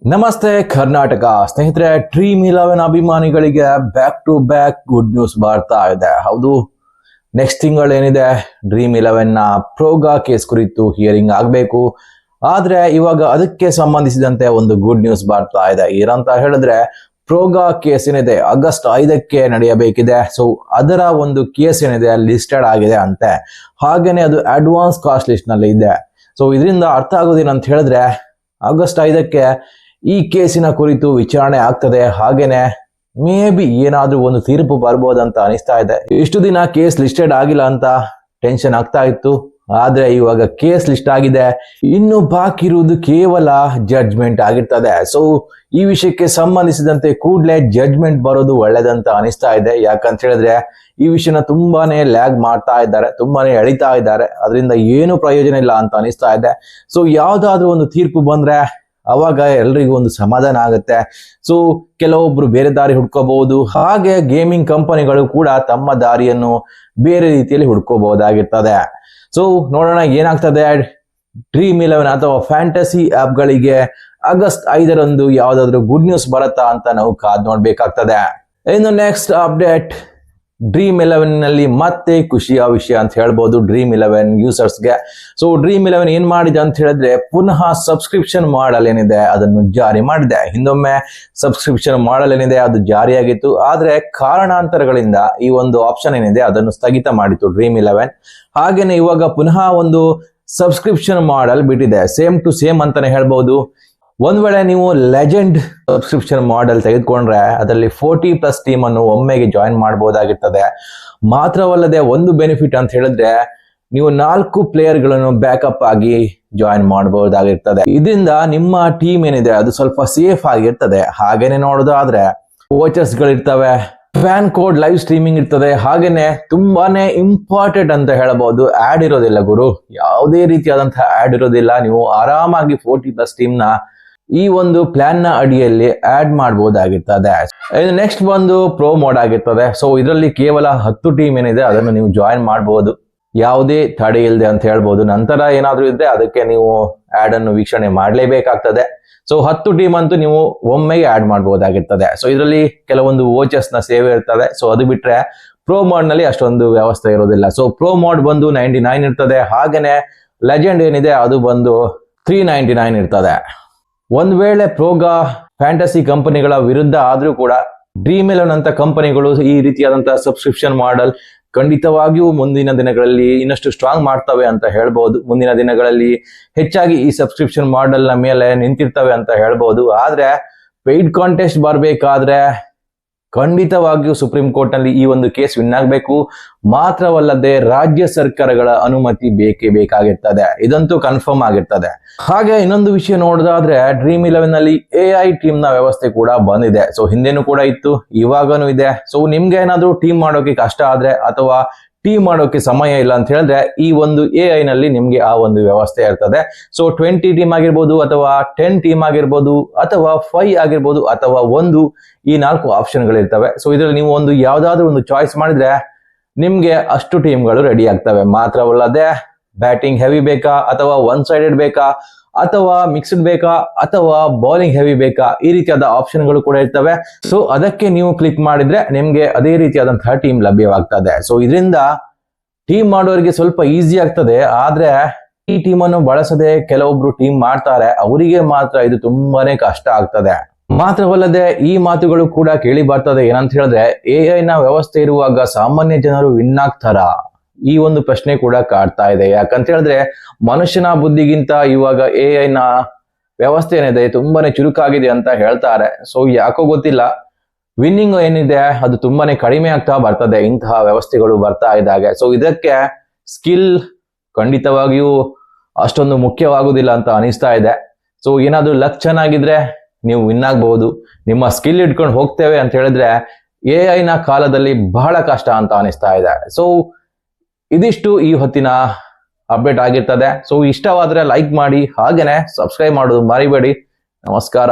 ನಮಸ್ತೆ ಕರ್ನಾಟಕ ಸ್ನೇಹಿತರೆ, ಡ್ರೀಮ್ 11 ಅಭಿಮಾನಿಗಳಿಗೆ back to back good news ಬರ್ತಾ ಇದೆ. ಹೌದು, ನೆಕ್ಸ್ಟ್ ತಿಂಗಳೇನಿದೆ ಡ್ರೀಮ್ 11 ನ ಪ್ರೋಗಾ ಕೇಸ್ ಕುರಿತು ಹಿಯರಿಂಗ್ ಆಗಬೇಕು. ಆದ್ರೆ ಇವಾಗ ಅದಕ್ಕೆ ಸಂಬಂಧಿಸಿದಂತೆ ಒಂದು ಗುಡ್ ನ್ಯೂಸ್ ಬರ್ತಾ ಇದೆ. ಏನಂತ ಹೇಳಿದ್ರೆ, ಪ್ರೋಗಾ ಕೇಸ್ ಏನಿದೆ ಆಗಸ್ಟ್ 5ಕ್ಕೆ ನಡೆಯಬೇಕಿದೆ. ಸೊ ಅದರ ಒಂದು ಕೇಸ್ ಏನಿದೆ ಲಿಸ್ಟೆಡ್ ಆಗಿದೆ ಅಂತೆ. ಹಾಗೇನೆ ಅದು ಅಡ್ವಾನ್ಸ್ ಕಾಸ್ಟ್ ಲಿಸ್ಟ್ ನಲ್ಲಿ ಇದೆ. ಸೊ ಇದರಿಂದ ಅರ್ಥ ಆಗೋದೇನಂತ ಹೇಳಿದ್ರೆ, ಆಗಸ್ಟ್ 5ಕ್ಕೆ ಈ ಕೇಸಿನ ಕುರಿತು ವಿಚಾರಣೆ ಆಗ್ತದೆ. ಹಾಗೇನೆ ಮೇ ಬಿ ಏನಾದ್ರೂ ಒಂದು ತೀರ್ಪು ಬರ್ಬೋದಂತ ಅನಿಸ್ತಾ ಇದೆ. ಇಷ್ಟು ದಿನ ಕೇಸ್ ಲಿಸ್ಟೆಡ್ ಆಗಿಲ್ಲ ಅಂತ ಟೆನ್ಷನ್ ಆಗ್ತಾ ಇತ್ತು. ಆದ್ರೆ ಇವಾಗ ಕೇಸ್ ಲಿಸ್ಟ್ ಆಗಿದೆ. ಇನ್ನು ಬಾಕಿ ಇರುವುದು ಕೇವಲ ಜಡ್ಜ್ಮೆಂಟ್ ಆಗಿರ್ತದೆ. ಸೊ ಈ ವಿಷಯಕ್ಕೆ ಸಂಬಂಧಿಸಿದಂತೆ ಕೂಡಲೇ ಜಡ್ಜ್ಮೆಂಟ್ ಬರೋದು ಒಳ್ಳೇದಂತ ಅನಿಸ್ತಾ ಇದೆ. ಯಾಕಂತ ಹೇಳಿದ್ರೆ ಈ ವಿಷಯನ ತುಂಬಾನೇ ಲ್ಯಾಗ್ ಮಾಡ್ತಾ ಇದ್ದಾರೆ, ತುಂಬಾನೇ ಎಳಿತಾ ಇದ್ದಾರೆ. ಅದರಿಂದ ಏನು ಪ್ರಯೋಜನ ಇಲ್ಲ ಅಂತ ಅನಿಸ್ತಾ ಇದೆ. ಸೊ ಯಾವ್ದಾದ್ರೂ ಒಂದು ತೀರ್ಪು ಬಂದ್ರೆ ಅವಾಗ ಎಲ್ರಿಗೂ ಒಂದು ಸಮಾಧಾನ ಆಗುತ್ತೆ. ಸೊ ಕೆಲವೊಬ್ರು ಬೇರೆ ದಾರಿ ಹುಡ್ಕೋಬಹುದು. ಹಾಗೆ ಗೇಮಿಂಗ್ ಕಂಪನಿಗಳು ಕೂಡ ತಮ್ಮ ದಾರಿಯನ್ನು ಬೇರೆ ರೀತಿಯಲ್ಲಿ ಹುಡ್ಕೋಬಹುದಾಗಿರ್ತದೆ. ಸೊ ನೋಡೋಣ ಏನಾಗ್ತದೆ. ಡ್ರೀಮ್ 11 ಅಥವಾ ಫ್ಯಾಂಟಸಿ ಆಪ್ ಗಳಿಗೆ ಆಗಸ್ಟ್ 5ರಂದು ಯಾವ್ದಾದ್ರು ಗುಡ್ ನ್ಯೂಸ್ ಬರುತ್ತಾ ಅಂತ ನಾವು ಕಾದ್ ನೋಡ್ಬೇಕಾಗ್ತದೆ. ಇನ್ನು ನೆಕ್ಸ್ಟ್ ಅಪ್ಡೇಟ್, ಡ್ರೀಮ್ 11 ನಲ್ಲಿ ಮತ್ತೆ ಖುಷಿಯ ವಿಷಯ ಅಂತ ಹೇಳ್ಬೋದು ಡ್ರೀಮ್ 11 ಯೂಸರ್ಸ್ಗೆ. ಸೊ ಡ್ರೀಮ್ 11 ಏನ್ ಮಾಡಿದೆ ಅಂತ ಹೇಳಿದ್ರೆ, ಪುನಃ ಸಬ್ಸ್ಕ್ರಿಪ್ಷನ್ ಮಾಡಲ್ ಏನಿದೆ ಅದನ್ನು ಜಾರಿ ಮಾಡಿದೆ. ಹಿಂದೊಮ್ಮೆ ಸಬ್ಸ್ಕ್ರಿಪ್ಷನ್ ಮಾಡಲ್ ಏನಿದೆ ಅದು ಜಾರಿಯಾಗಿತ್ತು. ಆದ್ರೆ ಕಾರಣಾಂತರಗಳಿಂದ ಈ ಒಂದು ಆಪ್ಷನ್ ಏನಿದೆ ಅದನ್ನು ಸ್ಥಗಿತ ಮಾಡಿತ್ತು ಡ್ರೀಮ್ 11. ಹಾಗೇನೆ ಇವಾಗ ಪುನಃ ಒಂದು ಸಬ್ಸ್ಕ್ರಿಪ್ಷನ್ ಮಾಡಲ್ ಬಿಟ್ಟಿದೆ. ಸೇಮ್ ಟು ಸೇಮ್ ಅಂತಾನೆ ಹೇಳ್ಬಹುದು. ಒಂದ್ ವೇಳೆ ನೀವು ಲೆಜೆಂಡ್ ಸಬ್ಸ್ಕ್ರಿಪ್ಷನ್ ಮಾಡೆಲ್ ತೆಗೆದುಕೊಂಡ್ರೆ ಅದರಲ್ಲಿ 40+ ಟೀಮ್ ಅನ್ನು ಒಮ್ಮೆಗೆ ಜಾಯಿನ್ ಮಾಡಬಹುದಾಗಿರ್ತದೆ. ಮಾತ್ರವಲ್ಲದೆ ಒಂದು ಬೆನಿಫಿಟ್ ಅಂತ ಹೇಳಿದ್ರೆ, ನೀವು 4 ಪ್ಲೇಯರ್ಗಳನ್ನು ಬ್ಯಾಕಪ್ ಆಗಿ ಜಾಯಿನ್ ಮಾಡಬಹುದಾಗಿರ್ತದೆ. ಇದರಿಂದ ನಿಮ್ಮ ಟೀಮ್ ಏನಿದೆ ಅದು ಸ್ವಲ್ಪ ಸೇಫ್ ಆಗಿರ್ತದೆ. ಹಾಗೇನೆ ನೋಡೋದಾದ್ರೆ ವೋಚರ್ಸ್ ಗಳಿರ್ತವೆ, ಫ್ಯಾನ್ ಕೋಡ್ ಲೈವ್ ಸ್ಟ್ರೀಮಿಂಗ್ ಇರ್ತದೆ. ಹಾಗೇನೆ ತುಂಬಾನೇ ಇಂಪಾರ್ಟೆಂಟ್ ಅಂತ ಹೇಳಬಹುದು, ಆಡ್ ಇರೋದಿಲ್ಲ ಗುರು, ಯಾವುದೇ ರೀತಿಯಾದಂತಹ ಆಡ್ ಇರೋದಿಲ್ಲ. ನೀವು ಆರಾಮಾಗಿ 40+ ಟೀಮ್ ನ ಈ ಒಂದು ಪ್ಲಾನ್ ನ ಅಡಿಯಲ್ಲಿ ಆಡ್ ಮಾಡಬಹುದಾಗಿರ್ತದೆ. ನೆಕ್ಸ್ಟ್ ಬಂದು ಪ್ರೋ ಮೋಡ್ ಆಗಿರ್ತದೆ. ಸೊ ಇದರಲ್ಲಿ ಕೇವಲ 10 ಟೀಮ್ ಏನಿದೆ ಅದನ್ನು ನೀವು ಜಾಯಿನ್ ಮಾಡಬಹುದು, ಯಾವುದೇ ತಡೆ ಇಲ್ಲದೆ ಅಂತ ಹೇಳ್ಬಹುದು. ನಂತರ ಏನಾದ್ರೂ ಇದ್ರೆ ಅದಕ್ಕೆ ನೀವು ಆಡ್ ಅನ್ನು ವೀಕ್ಷಣೆ ಮಾಡಲೇಬೇಕಾಗ್ತದೆ. ಸೊ 10 ಟೀಮ್ ಅಂತೂ ನೀವು ಒಮ್ಮೆಗೆ ಆಡ್ ಮಾಡಬಹುದಾಗಿರ್ತದೆ. ಸೊ ಇದರಲ್ಲಿ ಕೆಲವೊಂದು ವೋಚರ್ಸ್ ನ ಸೇವೆ ಇರ್ತದೆ. ಸೊ ಅದು ಬಿಟ್ರೆ ಪ್ರೋ ಮೋಡ್ ನಲ್ಲಿ ಅಷ್ಟೊಂದು ವ್ಯವಸ್ಥೆ ಇರೋದಿಲ್ಲ. ಸೊ ಪ್ರೋ ಮೋಡ್ ಬಂದು 99 ಇರ್ತದೆ. ಹಾಗೇನೆ ಲೆಜೆಂಡ್ ಏನಿದೆ ಅದು ಬಂದು 399 ಇರ್ತದೆ. ಒಂದ್ ವೇಳೆ ಪ್ರೋಗಾ ಫ್ಯಾಂಟಸಿ ಕಂಪನಿಗಳ ವಿರುದ್ಧ ಆದ್ರೂ ಕೂಡ ಡ್ರೀಮ್ 11 ಅಂತ ಕಂಪನಿಗಳು ಈ ರೀತಿಯಾದಂತಹ ಸಬ್ಸ್ಕ್ರಿಪ್ಷನ್ ಮಾಡಲ್ ಖಂಡಿತವಾಗಿಯೂ ಮುಂದಿನ ದಿನಗಳಲ್ಲಿ ಇನ್ನಷ್ಟು ಸ್ಟ್ರಾಂಗ್ ಮಾಡ್ತವೆ ಅಂತ ಹೇಳ್ಬಹುದು. ಮುಂದಿನ ದಿನಗಳಲ್ಲಿ ಹೆಚ್ಚಾಗಿ ಈ ಸಬ್ಸ್ಕ್ರಿಪ್ಷನ್ ಮಾಡಲ್ ನ ಮೇಲೆ ನಿಂತಿರ್ತವೆ ಅಂತ ಹೇಳ್ಬಹುದು. ಆದ್ರೆ ಪೇಯ್ಡ್ ಕಾಂಟೆಸ್ಟ್ ಬರ್ಬೇಕಾದ್ರೆ ಖಂಡಿತವಾಗಿಯೂ ಸುಪ್ರೀಂ ಕೋರ್ಟ್ ನಲ್ಲಿ ಈ ಒಂದು ಕೇಸ್ ವಿನ್ ಆಗಬೇಕು. ಮಾತ್ರವಲ್ಲದೆ ರಾಜ್ಯ ಸರ್ಕಾರಗಳ ಅನುಮತಿ ಬೇಕೇ ಬೇಕಾಗಿರ್ತದೆ. ಇದಂತೂ ಕನ್ಫರ್ಮ್ ಆಗಿರ್ತದೆ. ಹಾಗೆ ಇನ್ನೊಂದು ವಿಷಯ ನೋಡೋದಾದ್ರೆ, ಡ್ರೀಮ್ 11 ನಲ್ಲಿ AI ಟೀಮ್ ನ ವ್ಯವಸ್ಥೆ ಕೂಡ ಬಂದಿದೆ. ಸೊ ಹಿಂದೆನೂ ಕೂಡ ಇತ್ತು, ಇವಾಗನೂ ಇದೆ. ಸೊ ನಿಮ್ಗೆ ಏನಾದ್ರೂ ಟೀಮ್ ಮಾಡೋಕೆ ಕಷ್ಟ ಆದ್ರೆ ಅಥವಾ ಟೀಮ್ ಮಾಡೋಕೆ ಸಮಯ ಇಲ್ಲ ಅಂತ ಹೇಳಿದ್ರೆ ಈ ಒಂದು AI ನಲ್ಲಿ ನಿಮ್ಗೆ ಆ ಒಂದು ವ್ಯವಸ್ಥೆ ಇರ್ತದೆ. ಸೊ 20 ಟೀಮ್ ಆಗಿರ್ಬೋದು ಅಥವಾ 10 ಟೀಮ್ ಆಗಿರ್ಬೋದು ಅಥವಾ 5 ಆಗಿರ್ಬೋದು ಅಥವಾ 1, ಈ 4 ಆಪ್ಷನ್ ಗಳಿರ್ತವೆ. ಸೊ ಇದ್ರಲ್ಲಿ ನೀವು ಒಂದು ಯಾವ್ದಾದ್ರು ಒಂದು ಚಾಯ್ಸ್ ಮಾಡಿದ್ರೆ ನಿಮ್ಗೆ ಅಷ್ಟು ಟೀಮ್ಗಳು ರೆಡಿ ಆಗ್ತವೆ. ಮಾತ್ರವಲ್ಲದೆ ಬ್ಯಾಟಿಂಗ್ ಹೆವಿ ಬೇಕಾ ಅಥವಾ ಒನ್ ಸೈಡೆಡ್ ಬೇಕಾ ಅಥವಾ ಮಿಕ್ಸ್ಡ್ ಬೇಕಾ ಅಥವಾ ಬೌಲಿಂಗ್ ಹೆವಿ ಬೇಕಾ, ಈ ರೀತಿಯಾದ ಆಪ್ಷನ್ ಗಳು ಕೂಡ ಇರ್ತವೆ. ಸೊ ಅದಕ್ಕೆ ನೀವು ಕ್ಲಿಕ್ ಮಾಡಿದ್ರೆ ನಿಮ್ಗೆ ಅದೇ ರೀತಿಯಾದಂತಹ ಟೀಮ್ ಲಭ್ಯವಾಗ್ತದೆ. ಸೊ ಇದರಿಂದ ಟೀಮ್ ಮಾಡೋರಿಗೆ ಸ್ವಲ್ಪ ಈಸಿ ಆಗ್ತದೆ. ಆದ್ರೆ ಈ ಟೀಮ್ ಅನ್ನು ಬಳಸದೆ ಕೆಲವೊಬ್ರು ಟೀಮ್ ಮಾಡ್ತಾರೆ, ಅವರಿಗೆ ಮಾತ್ರ ಇದು ತುಂಬಾನೇ ಕಷ್ಟ ಆಗ್ತದೆ. ಮಾತ್ರವಲ್ಲದೆ ಈ ಮಾತುಗಳು ಕೂಡ ಕೇಳಿ ಬರ್ತದೆ. ಏನಂತ ಹೇಳಿದ್ರೆ, AI ನ ವ್ಯವಸ್ಥೆ ಇರುವಾಗ ಸಾಮಾನ್ಯ ಜನರು ವಿನ್ ಆಗ್ತಾರ, ಈ ಒಂದು ಪ್ರಶ್ನೆ ಕೂಡ ಕಾಡ್ತಾ ಇದೆ. ಯಾಕಂತ ಹೇಳಿದ್ರೆ ಮನುಷ್ಯನ ಬುದ್ಧಿಗಿಂತ ಇವಾಗ AI ನ ವ್ಯವಸ್ಥೆ ಏನಿದೆ ತುಂಬಾನೇ ಚುರುಕಾಗಿದೆ ಅಂತ ಹೇಳ್ತಾರೆ. ಸೊ ಯಾಕೋ ಗೊತ್ತಿಲ್ಲ, ವಿನ್ನಿಂಗ್ ಏನಿದೆ ಅದು ತುಂಬಾನೇ ಕಡಿಮೆ ಆಗ್ತಾ ಬರ್ತದೆ ಇಂತಹ ವ್ಯವಸ್ಥೆಗಳು ಬರ್ತಾ ಇದ್ದಾಗೆ. ಸೊ ಇದಕ್ಕೆ ಸ್ಕಿಲ್ ಖಂಡಿತವಾಗಿಯೂ ಅಷ್ಟೊಂದು ಮುಖ್ಯವಾಗುದಿಲ್ಲ ಅಂತ ಅನಿಸ್ತಾ ಇದೆ. ಸೊ ಏನಾದ್ರೂ ಲಕ್ ಚೆನ್ನಾಗಿದ್ರೆ ನೀವು ವಿನ್ ಆಗಬಹುದು. ನಿಮ್ಮ ಸ್ಕಿಲ್ ಇಟ್ಕೊಂಡು ಹೋಗ್ತೇವೆ ಅಂತ ಹೇಳಿದ್ರೆ AI ನ ಕಾಲದಲ್ಲಿ ಬಹಳ ಕಷ್ಟ ಅಂತ ಅನಿಸ್ತಾ ಇದೆ. ಸೊ ಇದಿಷ್ಟು ಈ ಹೊತ್ತಿನ ಅಪ್ಡೇಟ್ ಆಗಿರ್ತದೆ. ಸೊ ಇಷ್ಟವಾದ್ರೆ ಲೈಕ್ ಮಾಡಿ, ಹಾಗೇನೆ ಸಬ್ಸ್ಕ್ರೈಬ್ ಮಾಡೋದು ಮರಿಬೇಡಿ. ನಮಸ್ಕಾರ.